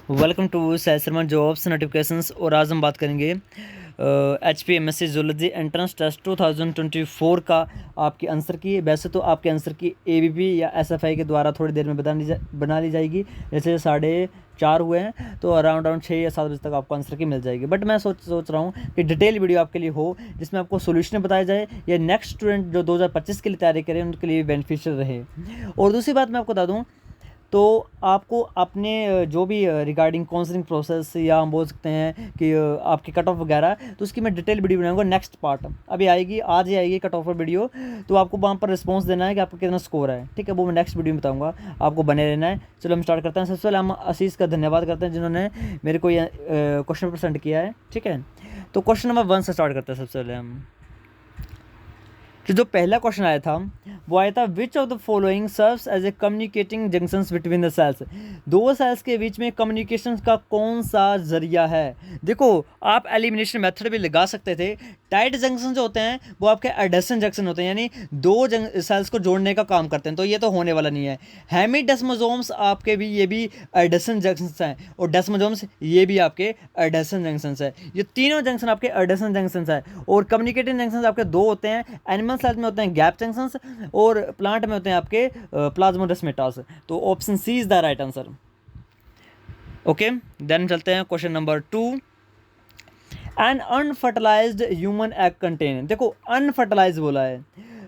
Welcome to Sai Sharma jobs notifications. और आज हम बात करेंगे HPMSC जूलॉजी एंट्रेंस टेस्ट 2024 का आपके आंसर की। वैसे तो आपके आंसर की ABP या SFI के द्वारा थोड़ी देर में बना ली जाएगी। जैसे 4:30 हुए हैं तो अराउंड 6 या 7 बजे तक आपको आंसर की मिल जाएगी। बट मैं सोच रहा हूँ कि डिटेल वीडियो आपके लिए हो जिसमें आपको सोल्यूशन बताया जाए, या नेक्स्ट स्टूडेंट जो 2025 के लिए तैयारी करें उनके लिए बेनिफिशियल रहे। और दूसरी बात मैं आपको बता दूँ तो आपको अपने जो भी रिगार्डिंग काउंसलिंग प्रोसेस, या हम बोल सकते हैं कि आपकी कट ऑफ वगैरह, तो उसकी मैं डिटेल वीडियो बनाऊंगा। नेक्स्ट पार्ट अभी आएगी, आज ही आएगी कट ऑफ वीडियो। तो आपको वहाँ पर रिस्पांस देना है कि आपका कितना स्कोर है, ठीक है। वो मैं नेक्स्ट वीडियो में बताऊँगा, आपको बने रहना है। चलो हम स्टार्ट करते हैं। सबसे पहले हम आशीष का धन्यवाद करते हैं जिन्होंने मेरे को ये क्वेश्चन प्रेजेंट किया है, ठीक है। तो क्वेश्चन नंबर 1 से स्टार्ट करते हैं। सबसे पहले हम जो पहला क्वेश्चन आया था वो आया था, which of the following serves as a communicating junctions between the cells. दो सेल्स के बीच में कम्युनिकेशन का कौन सा जरिया है। देखो, आप एलिमिनेशन मेथड भी लगा सकते थे। टाइट जंक्शन जो होते हैं वो आपके एडहेसन जंक्शन होते हैं, यानी दो सेल्स को जोड़ने का काम करते हैं, तो ये तो होने वाला नहीं है। हेमीडेस्मोसोम्स आपके भी, ये भी एडहेसन जंक्शंस हैं, और डेस्मोसोम्स ये भी आपके एडहेसन जंक्शंस है। ये तीनों जंक्शन आपके एडहेसन जंक्शंस है। और कम्युनिकेटिंग जंक्शंस आपके दो होते हैं। एनिमल सेल्स में होते हैं गैप जंक्शंस, और प्लांट में होते हैं आपके प्लाज्मोडेस्माटास। तो option C is the right answer. Okay, then चलते हैं question number 2। An unfertilized human egg contain. देखो, अनफर्टिलाइज बोला है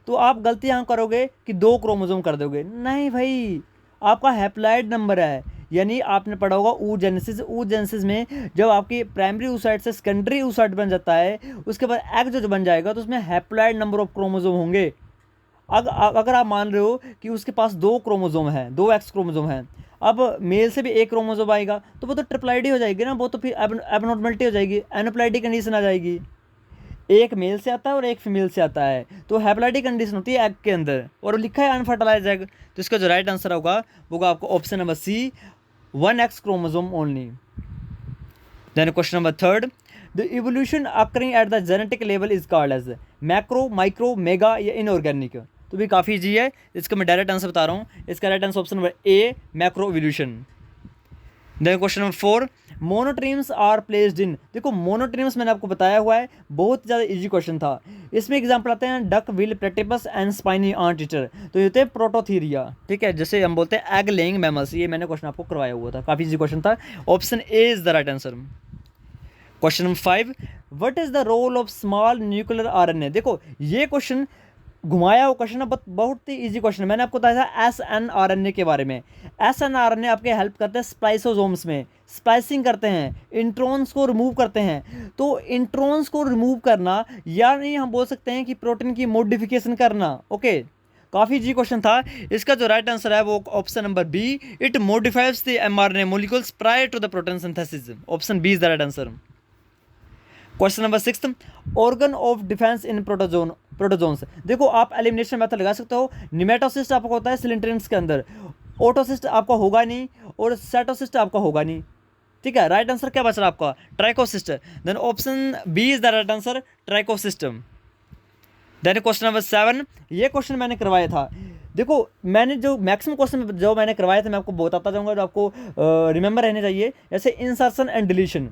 तो आप गलती यहाँ करोगे कि 2 क्रोमोसोम कर दोगे। नहीं भाई, आपका हैप्लॉइड नंबर है। यानी आपने पढ़ा होगा oogenesis। oogenesis में जब आपकी प्राइमरी oocyte से सेकेंडरी oocyte बन जाता है, उसके बाद एग जो बन जाएगा तो उसमें हैप्लॉइड नंबर ऑफ क्रोमोसोम होंगे। अगर आप मान रहे हो कि उसके पास 2 क्रोमोसोम हैं, 2 एक्स क्रोमोसोम हैं, अब मेल से भी 1 क्रोमोसोम आएगा तो वो तो ट्रिप्लाइडी हो जाएगी ना, वो तो फिर एबनॉर्मलिटी हो जाएगी, एनोप्लाइडी कंडीशन आ जाएगी। एक मेल से आता है और एक फीमेल से आता है, तो हैप्लॉइडी कंडीशन होती है एग के अंदर, और लिखा है अनफर्टिलाइज एग। तो इसका जो राइट आंसर होगा वो आपको option number C, 1 X chromosome only. Then question number 3, the evolution occurring at the genetic level is called as macro, micro, mega या इनऑर्गेनिक। तो भी काफ़ी ईजी है, इसका मैं डायरेक्ट आंसर बता रहा हूँ। इसका right answer option number A, macro evolution. Then question number 4, monotremes are placed in. देखो, मोनोट्रीम्स मैंने आपको बताया हुआ है, बहुत ज़्यादा इजी क्वेश्चन था। इसमें एग्जाम्पल आते हैं duck, bill, platypus and spiny ant eater. तो ये होते हैं प्रोटोथीरिया, ठीक है, जैसे हम बोलते हैं एग लेइंग मैमल्स। ये मैंने क्वेश्चन आपको करवाया हुआ था, काफ़ी इजी क्वेश्चन था। Option A is the right answer. Question number 5, what is the role of small nuclear RNA। देखो, ये क्वेश्चन घुमाया हुआ क्वेश्चन है, बहुत ही इजी क्वेश्चन है। मैंने आपको बताया था SNRNA के बारे में। SNRNA आपके हेल्प करते हैं स्प्लाइसोसोम्स में, स्प्लाइसिंग करते हैं, इंट्रॉन्स को रिमूव करते हैं। तो इंट्रॉन्स को रिमूव करना, यानी हम बोल सकते हैं कि प्रोटीन की मॉडिफिकेशन करना। ओके, काफ़ी इजी क्वेश्चन था। इसका जो राइट आंसर है वो option number B, it modifies the mRNA molecules prior to the protein synthesis. Option B is the right answer. Question number 6, organ of defence in protozoans. देखो, आप elimination method लगा सकते हो। निमेटोसिस्ट आपका होता है सिलिंड्रेंस के अंदर, ऑटोसिस्ट आपका होगा नहीं, और सेटोसिस्ट आपका होगा नहीं, ठीक है। राइट आंसर क्या बच रहा है आपका? Trichocyst. Then option B is the right answer, trichocyst. Then question number 7, ये क्वेश्चन मैंने करवाया था। देखो, मैंने जो मैक्सिमम क्वेश्चन जो मैंने करवाए थे मैं आपको बताता जाऊंगा, जो आपको रिमेंबर रहने चाहिए। जैसे इंसर्शन एंड डिलीशन,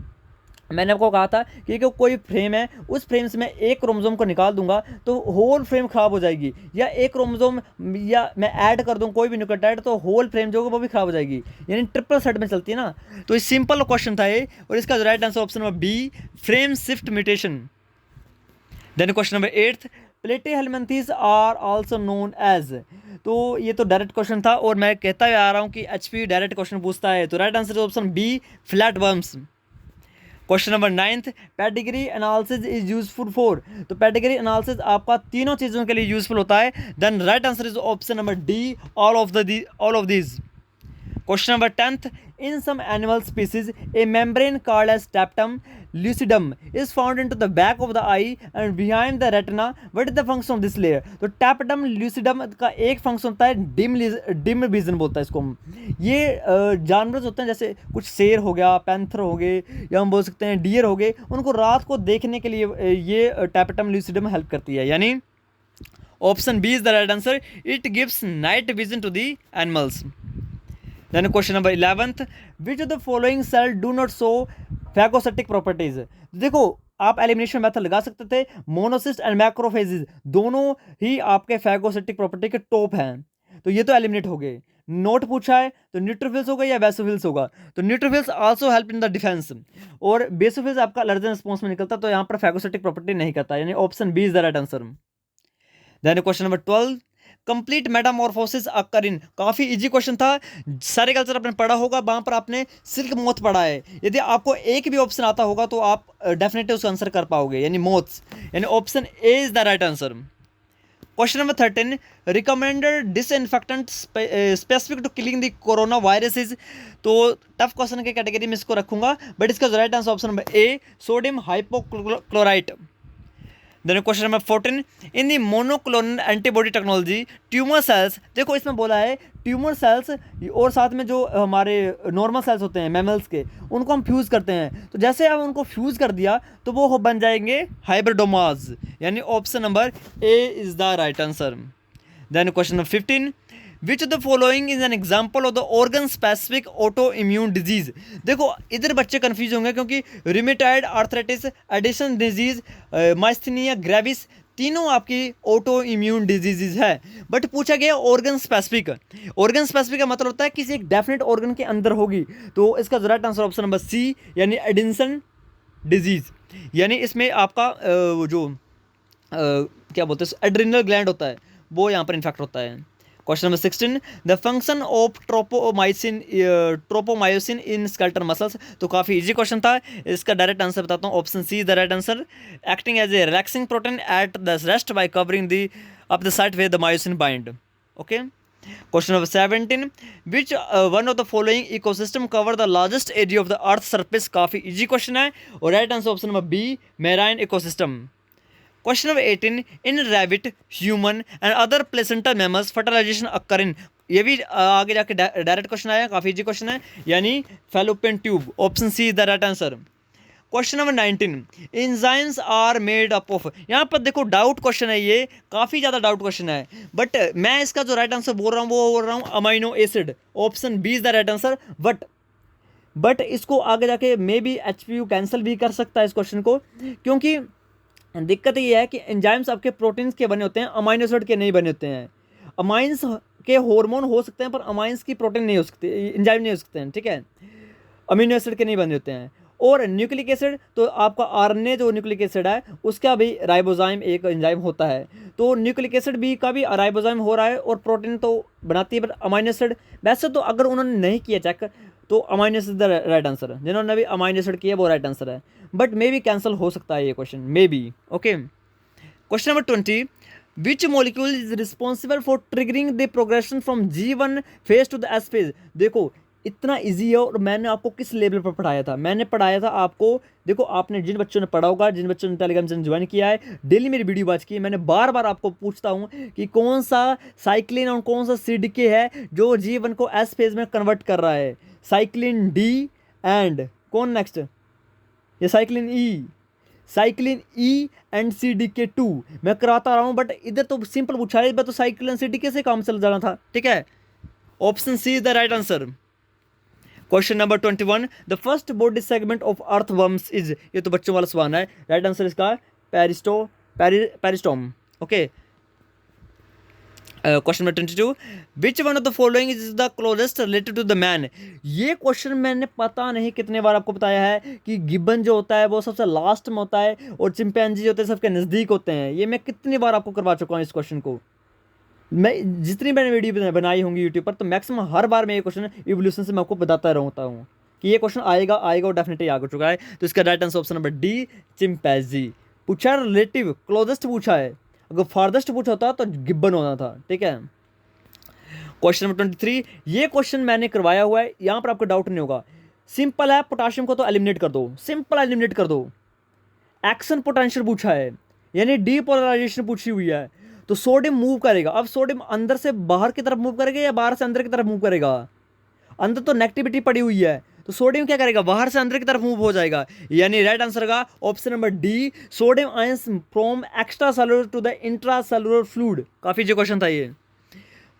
मैंने आपको कहा था कि कोई फ्रेम है, उस फ्रेम से मैं एक क्रोमोसोम को निकाल दूंगा तो होल फ्रेम खराब हो जाएगी, या एक क्रोमोसोम या मैं ऐड कर दूं कोई भी न्यूक्लियोटाइड तो होल फ्रेम जो होगा वो भी खराब हो जाएगी, यानी ट्रिपल सेट में चलती है ना। तो ये सिंपल क्वेश्चन था ये, और इसका right answer option number B, frame shift mutation. Then question number 8, platyhelminthes are also known as. तो ये तो डायरेक्ट क्वेश्चन था, और मैं कहता आ रहा हूँ कि HP डायरेक्ट क्वेश्चन पूछता है, तो right answer option B, flat worms. Question number 9, pedigree analysis is useful for. तो पेडिग्री एनालिसिस आपका तीनों चीज़ों के लिए यूजफुल होता है। Then right answer is option number D, all of these. Question number 10, in some animal species a membrane called as tapetum lucidum is found into the back of the eye and behind the retina. What is the function of this layer? तो tapetum lucidum का एक function होता है dim vision बोलता है इसको हम। ये जानवर होते हैं, जैसे कुछ शेर हो गया, पैंथर हो गए, या हम बोल सकते हैं डियर हो गए, उनको रात को देखने के लिए ये tapetum lucidum हेल्प करती है, यानी option B is the right answer, it gives night vision to the animals. Then question number 11th, which of the following cell do not show phagocytic properties. देखो आप एलिमिनेशन मेथड लगा सकते थे, मोनोसिस्ट and macrophages दोनों ही आपके phagocytic property के top हैं, तो ये तो एलिमिनेट हो गए। नोट पूछा है तो न्यूट्रोफिल्स होगा या बेसोफिल्स होगा, तो neutrophils also help in the defence, और बेसोफिल्स आपका एलर्जन रिस्पॉन्स में निकलता, तो यहाँ पर फैगोसाइटिक प्रॉपर्टी नहीं करता, यानी option B is the right answer. Then question number 12, complete metamorphosis occur in, काफी इजी क्वेश्चन था, सारे कल्चर आपने पढ़ा होगा, वहां पर आपने सिल्क मोथ पढ़ा है, यदि आपको एक भी ऑप्शन आता होगा तो आप डेफिनेटली उसका आंसर कर पाओगे, यानी मोथ्स, यानी option A is the right answer. Question number 13, recommended disinfectant specific to killing the corona viruses, तो टफ क्वेश्चन के कैटेगरी में इसको रखूंगा, बट इसका right answer option number A, sodium hypochlorite. Then question number 14, in the monoclonal antibody technology tumour cells, देखो इसमें बोला है ट्यूमर सेल्स और साथ में जो हमारे नॉर्मल सेल्स होते हैं मैमल्स के, उनको हम फ्यूज़ करते हैं, तो जैसे हम उनको फ्यूज़ कर दिया तो वो बन जाएंगे हाइब्रिडोमास, यानी option number A is the right answer. Then question number 15, which of the following is an example of the organ specific auto immune disease. देखो इधर बच्चे कंफ्यूज होंगे क्योंकि rheumatoid arthritis, Addison disease, myasthenia gravis, तीनों आपकी auto immune diseases है, but पूछा गया ऑर्गन स्पेसिफिक। ऑर्गन स्पेसिफिक का मतलब होता है किसी एक डेफिनेट ऑर्गन के अंदर होगी, तो इसका right answer option number C, यानी एडिशन डिजीज, यानी इसमें आपका क्या बोलते हैं एड्रिनल ग्लैंड होता है, वो यहाँ पर इन्फेक्ट होता है। Question number 16, the function of tropomyosin in skeletal muscles, तो काफ़ी इजी क्वेश्चन था, इसका डायरेक्ट आंसर बताता हूँ, option C is the right answer, acting as a relaxing protein at the rest by covering the up the site where the myosin bind. Okay, question number 17, which one of the following ecosystem cover the largest area of the earth surface, काफ़ी easy question है, और right answer option number B, marine ecosystem. Question number 18, in rabbit, human and other placental mammals fertilization अकर इन, ये भी आगे जाके direct question आया, काफ़ी easy question है, यानी Fallopian tube, option C is the right answer. Question number 19, enzymes are made up of, यहाँ पर देखो डाउट क्वेश्चन है, ये काफ़ी ज़्यादा डाउट क्वेश्चन है, बट मैं इसका जो राइट आंसर बोल रहा हूँ वो बोल रहा हूँ amino acid, option B is the right answer. But इसको आगे जाके मे बी HPU कैंसिल भी कर सकता है इस क्वेश्चन को, क्योंकि दिक्कत ये है कि एंजाइम्स आपके प्रोटीन्स के बने होते हैं, अमाइनो एसिड के नहीं बने होते हैं। अमाइंस के हार्मोन हो सकते हैं पर अमाइंस की प्रोटीन नहीं हो सकते, एंजाइम नहीं हो सकते हैं, ठीक है, अमीनो एसिड के नहीं बने होते हैं। और न्यूक्लिक एसिड तो आपका RNA जो न्यूक्लिक एसिड है उसका भी राइबोजाइम एक एंजाइम होता है, तो न्यूक्लिक एसिड भी का भी राइबोजाइम हो रहा है और प्रोटीन तो बनाती है, पर अमाइनो एसिड वैसे तो अगर उन्होंने नहीं किया चेक तो amino acid the right answer है, जिन्होंने भी अमाइनो एसिड किया वो राइट आंसर है, बट मे बी कैंसिल हो सकता है ये question, may be. Okay, question number 20, which molecule is responsible for triggering the progression from G1 phase two the S phase. देखो इतना इजी है, और मैंने आपको किस लेवल पर पढ़ाया था, मैंने पढ़ाया था आपको, देखो आपने जिन बच्चों ने पढ़ा होगा, जिन बच्चों ने टेलीग्राम चैनल ज्वाइन किया है, डेली मेरी वीडियो वॉच की है, मैंने बार बार आपको पूछता हूँ कि कौन सा साइक्लिन और कौन सा CDK है जो G1 को S फेज में कन्वर्ट कर रहा है, साइक्लिन D एंड कौन नेक्स्ट, ये साइक्लिन E एंड CDK2 मैं कराता रहा हूँ, बट इधर तो सिंपल पूछा है, तो साइक्लिन CDK से काम चल जाना था, ठीक है, option C is the right answer. Question number 21, the first body segment of earthworms is, ये तो बच्चों वाला सवाल है, राइट आंसर इसका peristome. Okay, question number 22, which one of the following is the closest related to the man. ये question मैंने पता नहीं कितने बार आपको बताया है कि गिब्बन जो होता है वो सबसे लास्ट में होता है और चिंपैंजी जो होते हैं सबके नज़दीक होते हैं, ये मैं कितनी बार आपको करवा चुका हूँ इस क्वेश्चन को, मैं जितनी मैंने वीडियो बनाई होंगी यूट्यूब पर, तो मैक्सिमम हर बार मैं ये क्वेश्चन इवोल्यूशन से मैं आपको बताता रहता हूँ कि ये क्वेश्चन आएगा और डेफिनेटली आ चुका है, तो इसका right answer option number D, chimpanzee. पूछा है रिलेटिव, क्लोजेस्ट पूछा है, अगर फारदेस्ट पूछा होता तो गिब्बन होना था, ठीक है। क्वेश्चन नंबर 23, ये क्वेश्चन मैंने करवाया हुआ है, यहाँ पर आपको डाउट नहीं होगा, सिंपल है, पोटाशियम को तो एलिमिनेट कर दो, सिंपल एलिमिनेट कर दो। एक्शन पोटेंशियल पूछा है, यानी डीपोलराइजेशन पूछी हुई है, तो सोडियम मूव करेगा, अब सोडियम अंदर से बाहर की तरफ मूव करेगा या बाहर से अंदर की तरफ मूव करेगा, अंदर तो नेगेटिविटी पड़ी हुई है, तो सोडियम क्या करेगा, बाहर से अंदर की तरफ मूव हो जाएगा, यानी राइट आंसर का option number D, sodium ions from extra cellular to the intra cellular fluid. काफी जो क्वेश्चन था ये।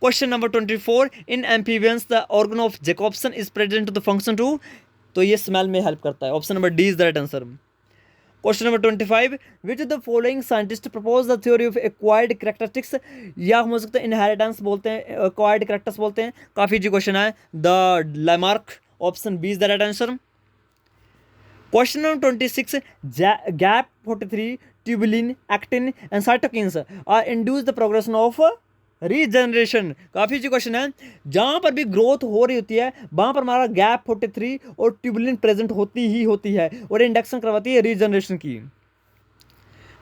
Question number 24, in amphibians the organ of Jacobson is present to the function to, तो ये स्मेल में help करता है। Option number D is the right answer. Question number 25, which of the following scientist propose the theory of acquired characteristics, या हो सकता है inheritance बोलते हैं, एक्वायर्ड कैरेक्टर्स बोलते हैं, काफी जी क्वेश्चन है। The Lamarck, option B is the right answer. Question number 26, gap 43, tubulin, actin and cytokines are induce the progression of regeneration, काफी अच्छी क्वेश्चन है। जहां पर भी ग्रोथ हो रही होती है वहां पर हमारा गैप 43 और ट्यूबुलिन प्रेजेंट होती ही होती है और इंडक्शन करवाती है रीजनरेशन की।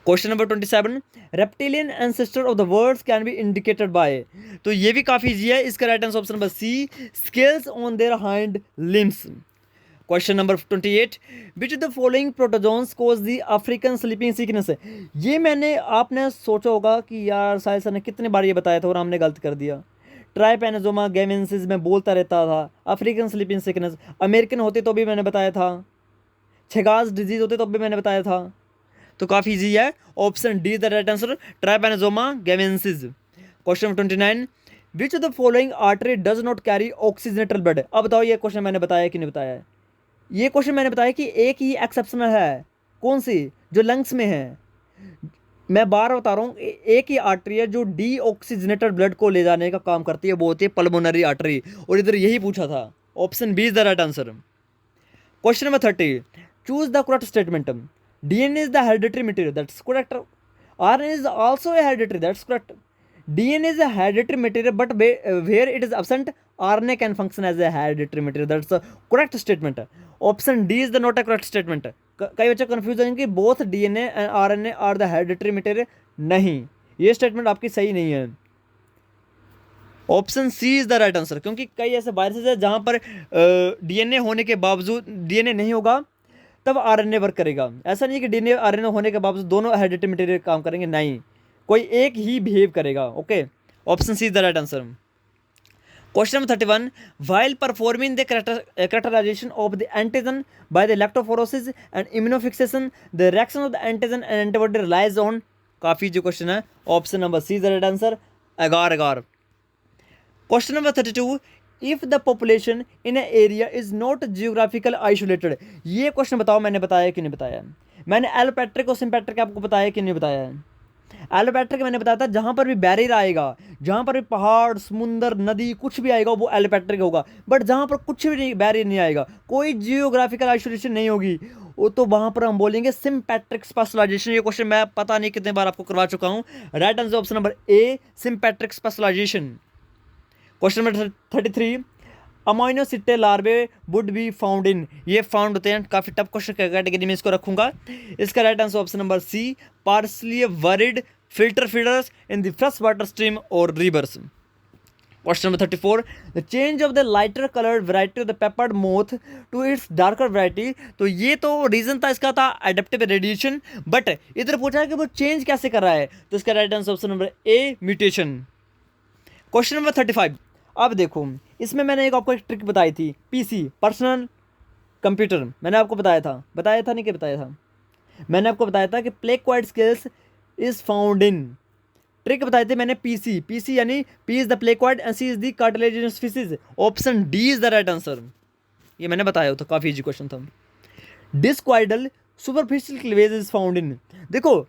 Question number 27, reptilian ancestor of the birds can be indicated by, तो ये भी काफी इजी है। इसका right answer option number C, scales on their hind limbs. Question number 28, which of the following protozoans cause the African sleeping sickness, ये मैंने आपने सोचा होगा कि यार साहिल सर ने कितने बार ये बताया था और हमने गलत कर दिया। ट्राइपेनोसोमा गैमेंसिस में बोलता रहता था, अफ्रीकन स्लीपिंग सिकनेस अमेरिकन होती तो भी मैंने बताया था, छेगास डिजीज होते तो भी मैंने बताया था, तो काफ़ी ईजी है। Option D the right answer, Trypanosoma gambiense. Question number 29, which of the following artery does not carry oxygenated blood, अब बताओ ये क्वेश्चन मैंने बताया कि नहीं बताया है। ये क्वेश्चन मैंने बताया कि एक ही एक्सेप्शनल है, कौन सी, जो लंग्स में है। मैं बार बता रहा हूँ, एक ही आर्टरी है जो डी ऑक्सीजनेटेड ब्लड को ले जाने का काम करती है, वो होती है पल्मोनरी आर्टरी, और इधर यही पूछा था। Option B is the right answer. Question number 30, choose the correct statement. DNA is the hereditary material, that's correct. RNA is also a hereditary, that's correct. DNA is a hereditary material, but where it is absent, RNA can function as a hereditary material. That's the correct statement. Option D is the not a correct statement. कई बच्चे confuse होंगे कि both DNA and RNA are the hereditary material. नहीं, ये statement आपकी सही नहीं है। Option C is the right answer, क्योंकि कई ऐसे वायरसेस है जहां पर डीएनए होने के बावजूद डीएनए नहीं होगा तब आरएनए वर्क करेगा। ऐसा नहीं है कि डीएनए आरएनए होने के बावजूद दोनों हेरिडिटरी मटेरियल काम करेंगे, नहीं, कोई एक ही बिहेव करेगा। Okay, option C is the right answer. Question number 31, while performing the characterisation of the antigen by the electrophoresis and immunofixation, the reaction of the antigen and antibody relies on, काफी जो question है। Option number C is the right answer, agar agar. Question number 32, if the population in a area is not geographical isolated, ये question बताओ मैंने बताया कि नहीं बताया। मैंने एलोपैट्रिक और सिम्पैट्रिक आपको बताया कि नहीं बताया है। एलोपैट्रिक मैंने बताया था जहां पर भी बैरियर आएगा, जहां पर भी पहाड़ समुंदर नदी कुछ भी आएगा वो एलोपैट्रिक होगा, बट जहां पर कुछ भी नहीं, बैरियर नहीं आएगा, कोई जियोग्राफिकल आइसोलेशन नहीं होगी, वो तो वहां पर हम बोलेंगे सिम्पैट्रिक स्पेशलाइजेशन। ये क्वेश्चन मैं पता नहीं कितने बार आपको करवा चुका हूं। Right answer option number A, sympatric speciation. Question number 33, ammocoete larvae would be found in, ये फाउंड होते हैं, काफी टफ क्वेश्चन कैटेगरी में इसको रखूंगा। इसका right answer option number C, partially buried filter feeders in the fresh water stream और rivers. Question number 34, the change of the lighter coloured variety of the peppered moth to its darker variety, तो ये तो reason था इसका था adaptive radiation, but इधर पूछा है कि वो चेंज कैसे कर रहा है, तो इसका राइट आंसर ऑप्शन नंबर ए, म्यूटेशन। क्वेश्चन नंबर 35, अब देखो इसमें मैंने आपको एक ट्रिक बताई थी, पीसी पर्सनल कंप्यूटर, मैंने आपको बताया था नहीं कि बताया था, मैंने आपको बताया था कि placoid scales is found in, trick बताए थे मैंने, पीसी यानी P is the placoid and C is the cartilaginous species. Option D is the right answer, ये मैंने बताया था, काफी इजी क्वेश्चन था। Discoidal superficial cleavage is found in, देखो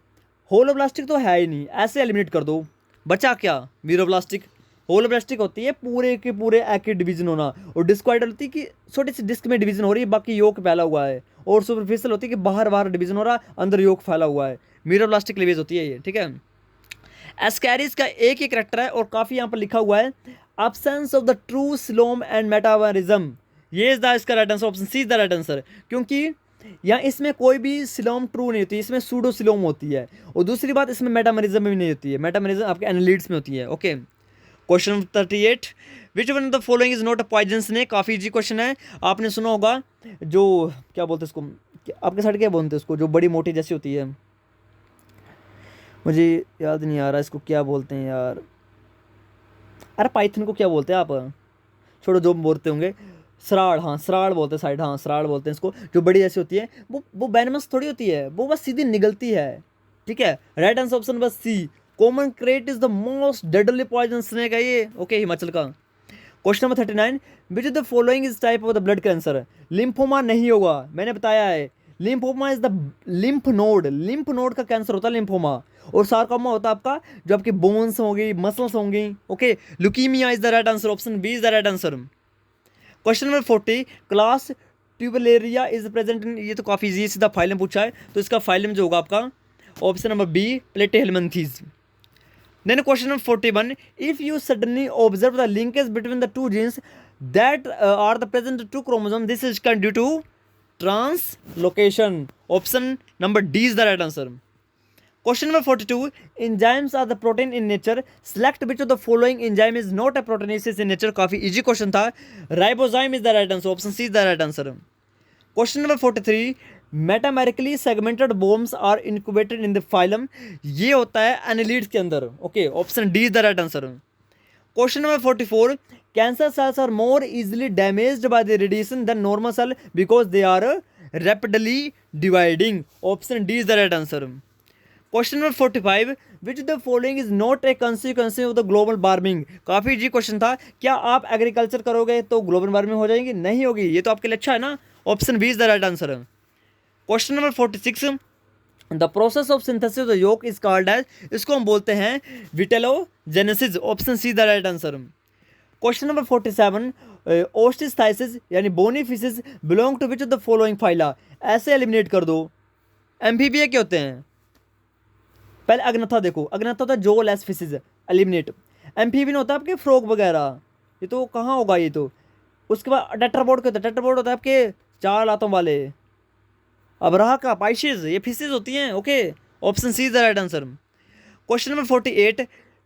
होलोब्लास्टिक तो है ही नहीं, ऐसे एलिमिनेट कर दो, बचा क्या, मीरोब्लास्टिक। होलोब्लास्टिक होती है पूरे के पूरे एक डिवीजन होना, और डिस्क्वाइडल होती है कि छोटी सी डिस्क में डिवीजन हो रही है, बाकी योक फैला हुआ है, और सुपरफिशियल होती है कि बाहर बाहर डिवीजन हो रहा है, अंदर योक फैला हुआ है, मीरोब्लास्टिक क्लीवेज होती है ये, ठीक है। एस्कैरिस का एक ही करेक्टर है और काफी यहाँ पर लिखा हुआ है, absence of the true coelom and metamerism, ये इज इसका right answer, option C is the right answer, क्योंकि यहाँ इसमें कोई भी सिलोम ट्रू नहीं होती, इसमें सूडो सिलोम होती है, और दूसरी बात इसमें मेटामरिज्म भी नहीं होती है, मेटामरिज्म आपके एनालिड्स में होती है। Okay, question 38, which one of the following is not a poison snake, काफी इजी क्वेश्चन है, आपने सुना होगा, जो क्या बोलते हैं इसको, आपके साइड क्या बोलते हैं उसको, जो बड़ी मोटी जैसी होती है, मुझे याद नहीं आ रहा इसको क्या बोलते हैं यार, अरे पाइथन को क्या बोलते हैं आप, छोड़ो जो बोलते होंगे, सराड़, हाँ सराड़ बोलते हैं साइड, हाँ सराड़ बोलते हैं इसको, जो बड़ी जैसी होती है, वो वेनमस थोड़ी होती है, वो बस सीधी निगलती है, ठीक है। राइट आंसर ऑप्शन बस C, common krait is the most deadly poison snake है ये, ओके हिमाचल का। Question number 39, which is the following is type of the blood cancer. Lymphoma नहीं होगा, मैंने बताया है। Lymphoma is the lymph node का कैंसर होता है लिम्फोमा। और सार्कोमा होता है आपका जो आपकी बोन्स होंगी, मसल्स होंगी, okay. Leukaemia is the right answer, option B is the right answer. Question number 40, class Turbellaria is present in, ये तो काफ़ी इजी सीधा फाइलम पूछा है, तो इसका फाइलम जो होगा आपका option number B Platyhelminthes. Then question number 41, if you suddenly observe the linkage between the two genes that are the present in two chromosomes, this is due to translocation. Option number D is the right answer. Question number 42, enzymes are the protein in nature. Select which of the following enzyme is not a proteinaceous in nature. काफी easy question था. Ribozyme is the right answer. Option C is the right answer. Question number 43, metamerically segmented worms are incubated in the phylum, ये होता है annelids के अंदर, okay. Option D is the right answer. Question number 44, cancer cells are more easily damaged by the radiation than normal cell because they are rapidly dividing. Option D is the right answer. Question number 45, which the following is not a consequence of the global warming. काफी easy question था, क्या आप agriculture करोगे तो global warming हो जाएगी? नहीं होगी, ये तो आपके लिए अच्छा है ना। Option B is the right answer. Question number 46, the process of synthesis of the yolk is called as, इसको हम बोलते हैं vitellogenesis. Option C the right answer. Question number 47, osteichthyes यानी bony fishes belong to which of the following phyla. ऐसे eliminate कर दो। Amphibia क्या होते हैं? पहले अग्नथा देखो, अग्नथा होता है जो लेस फिशेस, एलिमिनेट। एम्फीबियन होता है आपके फ्रॉग वगैरह, ये तो कहाँ होगा ये तो। उसके बाद टेट्रापोड क्या होता है? टेट्रापोड होता है आपके 4 लातों वाले। अब रहा का पाइशिस, ये फिशेज होती हैं, okay. Option C is the right answer. Question number 48,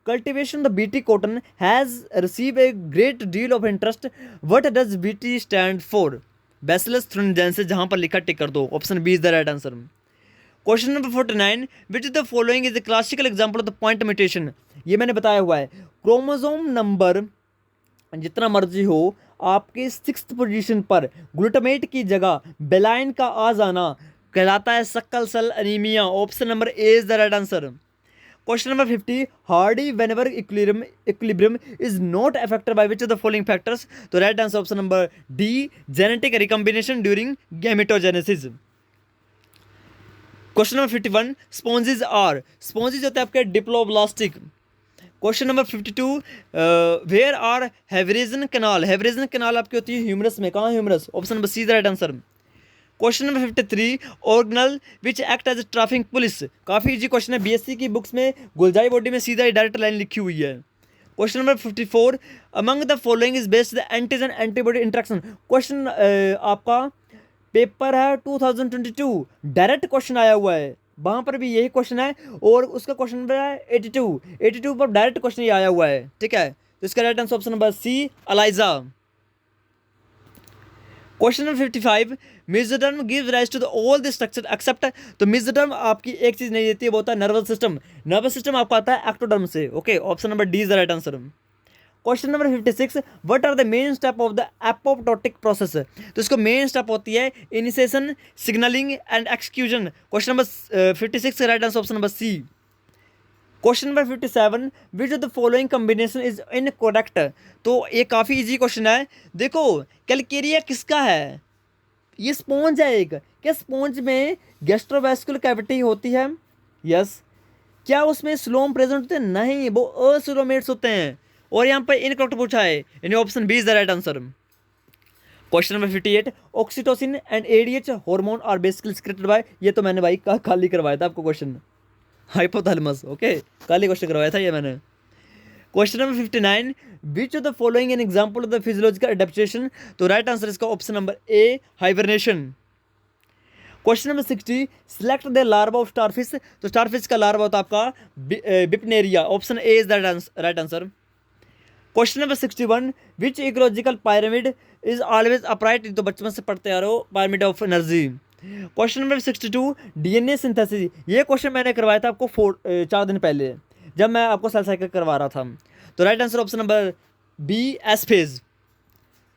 cultivation the BT cotton has receive a great deal of interest, what does BT stand for? Bacillus thuringiensis, जहां पर लिखा टिक कर दो। Option B is the right answer. Question number 49, which is the following is the classical example of the point mutation. ये मैंने बताया हुआ है, क्रोमोसोम नंबर जितना मर्जी हो, आपके 6th पोजीशन पर ग्लूटामेट की जगह बेलाइन का आ जाना कहलाता है sickle cell anaemia. Option number A is the right answer. Question number 50, Hardy Weinberg equilibrium is not affected by which of the following factors. तो right answer option number D, genetic recombination during gametogenesis. Question number 51, sponges होते हैं आपके diploblastic. Question number 52, where are Haversian canal आपकी होती है humerus में, कहाँ humerus? Option number C is the right answer. Question number 53, organelle which act as traffic police. काफ़ी easy question है, बीएससी की बुक्स में गुलजाई बॉडी में सीधा डायरेक्ट लाइन लिखी हुई है। Question number 54, among the following is based the antigen antibody interaction. Question आपका पेपर है 2022, डायरेक्ट क्वेश्चन आया हुआ है, वहाँ पर भी यही क्वेश्चन है। और उसका क्वेश्चन नंबर है 82 पर डायरेक्ट क्वेश्चन ये आया हुआ है, ठीक है। तो इसका right answer option number C, ELISA. Question number 55, mesoderm gives rise to the all the structure except. तो मेसोडर्म आपकी एक चीज नहीं देती है, वो होता है नर्वस सिस्टम आपका आता है एक्टोडर्म से, okay. Option number D is the right answer. Question number 56, what are the main step of the apoptotic process. तो इसको मेन स्टेप होती है initiation, signalling and execution. Question number 56 right answer option number C. Question number 57, which of the following combination is incorrect. तो ये काफ़ी easy question है। देखो Calcarea किसका है? ये स्पॉन्ज है एक। क्या स्पॉन्ज में गैस्ट्रोवैस्कुलर कैविटी होती है? यस। क्या उसमें स्लोम प्रेजेंट होते हैं? नहीं, वो अस्लोमेट्स होते हैं। और यहाँ पर इनकरेक्ट पूछा है, यानी option B is the right answer. Question number 58, oxytocin and ADH hormone are basically secreted by. ये तो मैंने भाई खाली करवाया था आपको क्वेश्चन, हाइपोथैलेमस, ओके। खाली क्वेश्चन करवाया था ये मैंने। Question number 59, which of the following an example of the physiological adaptation. तो राइट आंसर इसका option number A, hibernation. Question number 60, select the larva of starfish. तो स्टारफिश का लार्वा होता है आपका bipinnaria. Option A is the right answer. Question number 61, which ecological pyramid is always upright. तो बचपन से पढ़ते आ रहे हो, pyramid of energy. Question number 62, DNA synthesis. ये क्वेश्चन मैंने करवाया था आपको 4 दिन पहले, जब मैं आपको सेल साइकिल करवा रहा था। तो right answer option number B, S phase.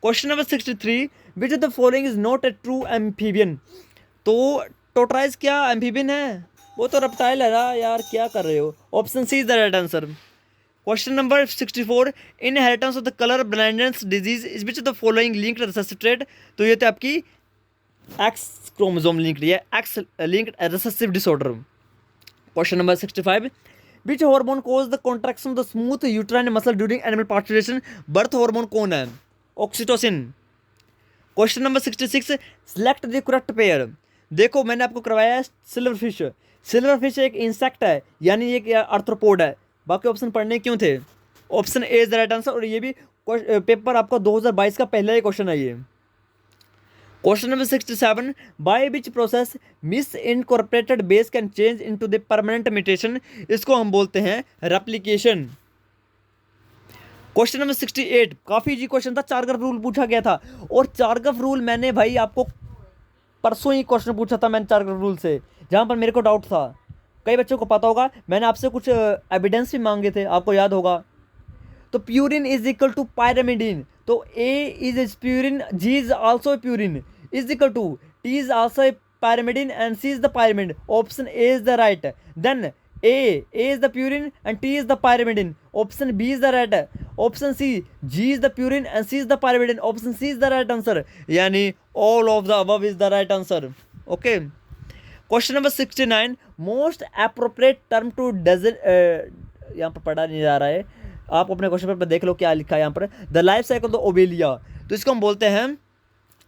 Question number 63, which of the following is not a true amphibian. तो टोटराइज क्या एम्फीबियन है? वो तो रेप्टाइल है ना यार, क्या कर रहे हो। Option C is the right answer. Question number 64, inheritance of the colour blindness disease is which of the following linked recessive trait. तो ये तो आपकी एक्स क्रोमोसोम लिंक्ड है, X linked recessive disorder. Question number 65, which hormone cause the contraction of the smooth uterine muscle during animal parturition. Birth hormone कौन है? Oxytocin. Question number 66, select the correct pair. देखो मैंने आपको करवाया है silver fish. Silver fish एक insect है, यानी एक आर्थ्रोपोड है। बाकी ऑप्शन पढ़ने क्यों थे? Option A is the right answer. और ये भी पेपर आपका 2022 का पहला ही क्वेश्चन है ये। Question number 67, by which process miss incorporated base can change into the permanent mutation. इसको हम बोलते हैं रेप्लिकेशन। क्वेश्चन नंबर 68, काफी इजी क्वेश्चन था, चारगर्भ रूल पूछा गया था। और चारगर्भ रूल मैंने भाई आपको परसों ही क्वेश्चन पूछा था मैंने चारगर्भ रूल से, जहां पर मेरे को डाउट था। कई बच्चों को पता होगा, मैंने आपसे कुछ एविडेंस भी मांगे थे, आपको याद होगा। तो purine is equal to pyrimidine. तो A is purine, G is also purine, is equal to T is also pyrimidine and C is the pyrimid. Option A is the right. Then A is the purine and T is the pyrimidine. Option B is the right. Option C, G is the purine and C is the pyrimidine. Option C is the right answer. यानी all of the above is the right answer. Okay. Question number 69. Most appropriate term to doesn't यहाँ पर पढ़ा नहीं जा रहा है, आप अपने क्वेश्चन पेपर पर देख लो क्या लिखा है यहाँ पर। The life cycle of Obelia, तो इसको हम बोलते हैं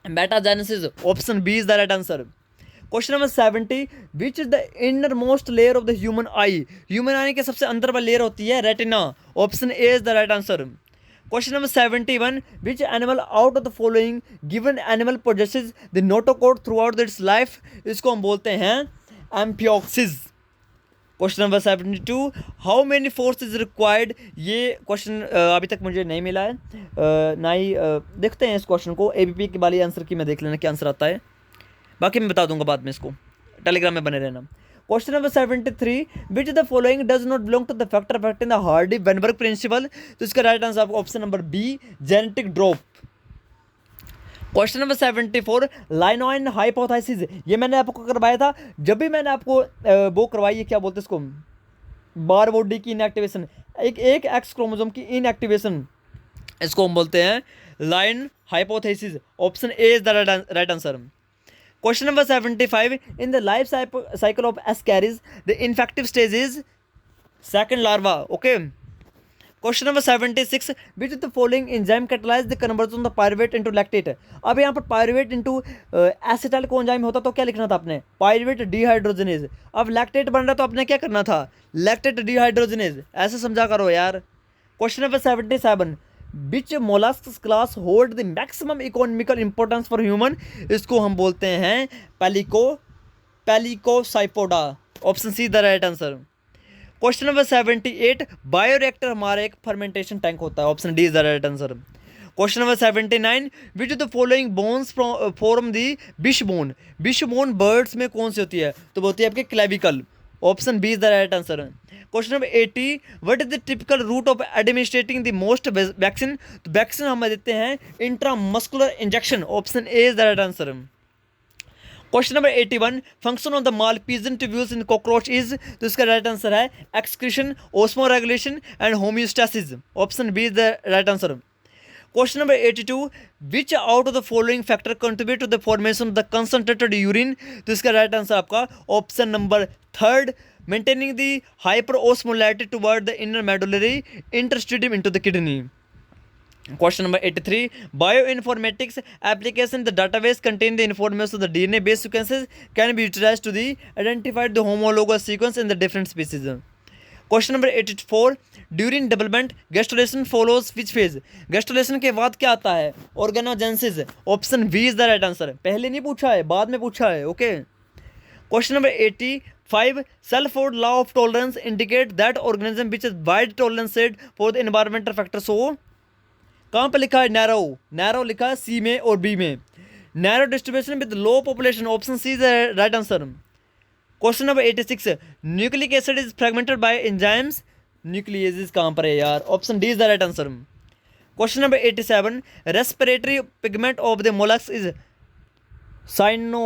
metagenesis. Option B is the right answer. Question number 70, which is the innermost layer of the human eye. Human eye के सबसे अंदर वाली लेयर होती है retina. Option A is the right answer. Question number 71, which animal out of the following given animal possesses the notochord throughout its life. इसको हम बोलते हैं amphioxus. Question number 72, how many force is required. ये question अभी तक मुझे नहीं मिला है, ना ही देखते हैं इस क्वेश्चन को। एबीपी के वाली आंसर की मैं देख लेना क्या आंसर आता है, बाकी मैं बता दूंगा बाद में, इसको टेलीग्राम में बने रहना। Question number 73, which the following does not belong to the factor affecting the Hardy Weinberg principle. तो इसका राइट आंसर आपको option number B, genetic drop. Question number 74, लाइनोइन हाइपोथेसिस, ये मैंने आपको करवाया था जब भी मैंने आपको वो करवाई है, क्या बोलते हैं इसको, बार बॉडी की इनएक्टिवेशन, एक एक्स क्रोमोसोम की इनएक्टिवेशन, इसको हम बोलते हैं line hypothesis. Option A is the right answer. Question number 75, in the life cycle of ascaris, the infective stage is second larva. Okay. Question number 76, which of the following enzyme catalyze the conversion of the pyruvate into lactate। अब यहाँ पर pyruvate into acetyl को enzyme होता तो क्या लिखना था आपने, pyruvate dehydrogenase। अब lactate बन रहा तो आपने क्या करना था, lactate dehydrogenase। ऐसे समझा करो यार। Question number 77, Which mollusks class hold the maximum economical importance for human। इसको हम बोलते हैं pelecypoda. Option C the right answer. Question number 78, bioreactor हमारा एक फर्मेंटेशन टैंक होता है। Option D is the right answer. Question number 79, which of the following bones form the wishbone. बिश bone birds में कौन सी होती है, तो बोलती है आपके clavicle. Option B is the right answer. Question number 80, what is the typical route of administrating the most vaccine. तो वैक्सीन हम देते हैं intramuscular injection. Option A is the right answer. Question number 81, function of the Malpighian tubules in cockroach is. तो इसका right answer है excretion, osmoregulation and homeostasis. Option B is the right answer. Question number 82, which out of the following factor contribute to the formation of the concentrated urine. तो इसका right answer आपका option number third, maintaining the hyperosmolarity toward the inner medullary interstitium into the kidney। Question number 83, bioinformatics application, the database contain the information of the DNA based sequences can be utilized to the identified the homologous sequence in the different species। Question number 84, during development gastrulation follows which phase। gastrulation के बाद क्या आता है, organogenesis। Option B is the right answer. पहले नहीं पूछा है, बाद में पूछा है। Okay. Question number 85, Selford law of tolerance indicate that organism which is wide tolerance set for the environmental factors। so कहाँ पर लिखा है, नैरो लिखा है सी में और बी में। Narrow distribution with low population. Option C is right answer. Question number 86, nucleic acid is fragmented by enzymes. Nucleases कहाँ पर है यार, option D is the right answer. Question number 87, respiratory pigment of the mollusc is cyano.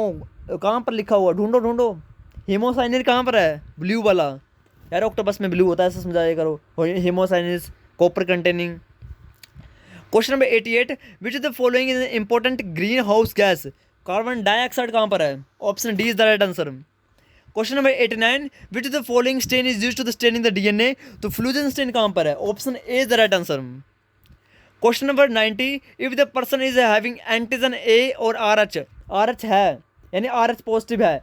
कहाँ पर लिखा हुआ, ढूंढो। Haemocyanin कहाँ पर है? ब्लू वाला यार, ऑक्टोपस में ब्लू होता है, ऐसा समझाया करो। Haemocyanins copper containing. Question number 88, which is the following is important green house gas? Carbon dioxide कहाँ पर है? Option D is the right answer. Question number 89, which is the following stain is used to the staining the DNA? तो Feulgen stain कहाँ पर है? Option A is the right answer. Question number 90, if the person is having antigen A और R H, R H है यानी R H positive है,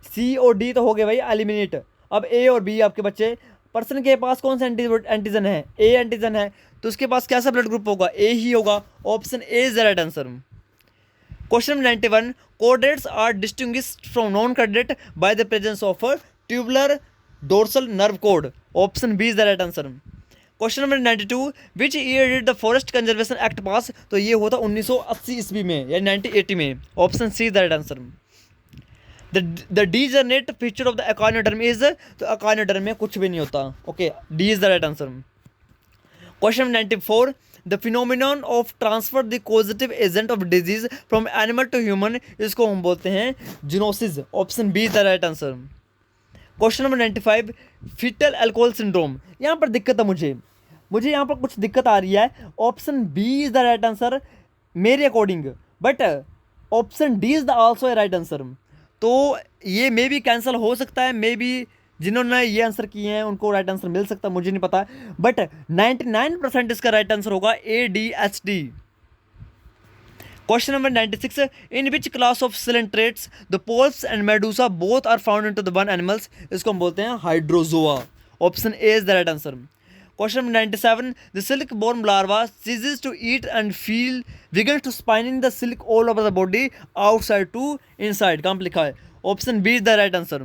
सी और D तो हो गए भाई एलिमिनेट। अब ए और बी आपके बच्चे, पर्सन के पास कौन सा एंटीजन है? ए एंटीजन है, तो उसके पास कैसा ब्लड ग्रुप होगा? ए ही होगा। Option A is the right answer. Question number 91, chordates are distinguished from non chordate by the presence of tubular dorsal nerve cord. Option B is the right answer. Question number 92, which year did the forest conservation act pass? तो ये होता 1980 ईस्वी में या 1980 में। Option C is the right answer. The degenerate feature of the echinoderm is, तो echinoderm में कुछ भी नहीं होता। Okay, D is the right answer. Question 94, the phenomenon of transfer the causative agent of disease from animal to human, इसको हम बोलते हैं zoonosis. Option B is the right answer. Question number 95, foetal alcohol syndrome, यहाँ पर दिक्कत है मुझे यहाँ पर कुछ दिक्कत आ रही है। Option B is the right answer मेरे according, but option D is the also a right answer. तो ये मे बी कैंसिल हो सकता है, मे बी जिन्होंने ये आंसर किए हैं उनको राइट आंसर मिल सकता है, मुझे नहीं पता, बट 99% इसका राइट आंसर होगा ADHD। Question number 96, in which class of coelenterates the polyps and medusa both are found into the one animals? इसको हम बोलते हैं hydrozoa. Option A is the right answer. Question number 97, the silk worm larva ceases to eat and feel begins to spinning the silk all over the body outside to inside, कहाँ पे लिखा है? Option B is the right answer.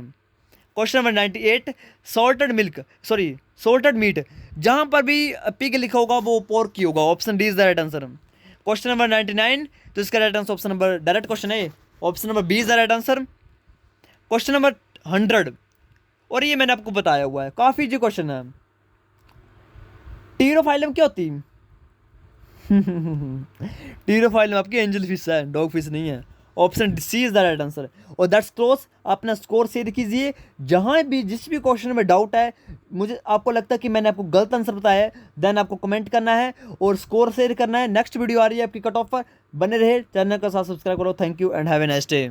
Question number 98, salted meat, जहाँ पर भी pig लिखा होगा वो पोर्क की होगा। Option D is the right answer. Question number 99, तो इसका right answer option number, direct question है, option number B is the right answer. Question number 100, और ये मैंने आपको बताया हुआ है, काफ़ी जी क्वेश्चन है। टीरोफाइलम क्या होती? टीरोफाइलम आपकी एंजल फिश है, डॉग फिश नहीं है। Option C is the right answer. और दैट्स क्लोज, अपना स्कोर शेयर कीजिए। जहाँ भी जिस भी क्वेश्चन में डाउट है, मुझे आपको लगता है कि मैंने आपको गलत आंसर बताया है, देन आपको कमेंट करना है और स्कोर शेयर करना है। नेक्स्ट वीडियो आ रही है आपकी कट ऑफ पर, बने रहे, चैनल का साथ सब्सक्राइब करो। Thank you and have a nice day.